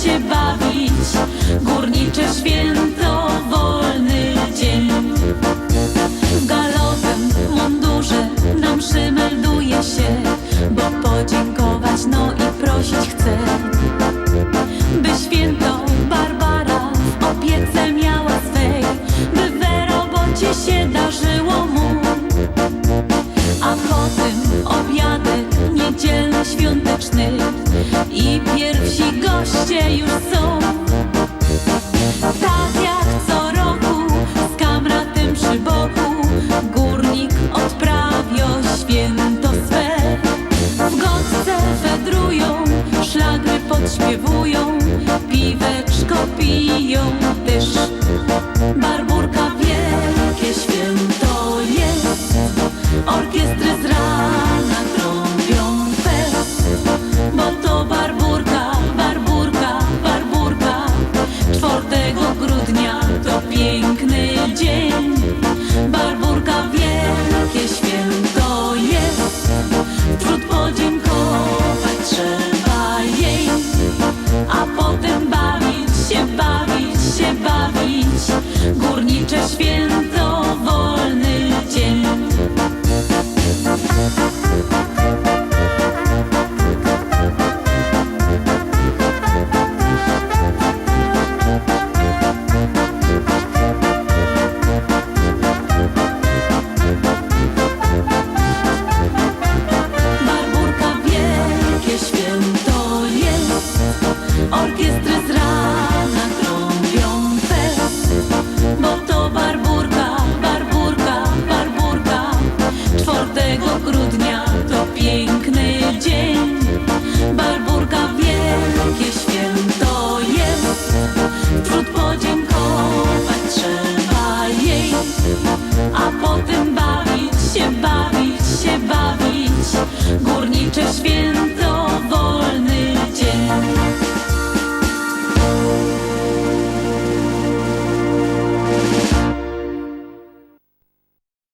się bawić. Górnicze święto, wolny dzień. W galowym mundurze na mszy melduje się, bo podziękować, no i prosić chce, by święto Barbara w opiece miała swej, by we robocie się darzyło mu. A potem obiadek niedzielny, świąteczny i pierwsi goście już są. Tak jak co roku z kamratem przy boku górnik odprawia święto swe. W gąsce wędrują, szlagry podśpiewują, piweczko piją też. Barburka wielkie święto jest, orkiestry z rana trąbią fest, bo to Barburka, Barburka, Barburka. 4 grudnia to piękny dzień. Barburka wielkie święto jest, wśród podziękować trzeba jej, a potem bawić się, bawić się, bawić. Górnicze święto, wolny dzień. Barburka wielkie święto jest, orkiestry z rana trąbią fest, bo to Barburka, Barburka, Barburka. 4 grudnia to piękny dzień. Barburka wielkie święto jest, wśród podziękować trzeba jej, a potem bawić się, bawić się, bawić. Górnicze święto, wolne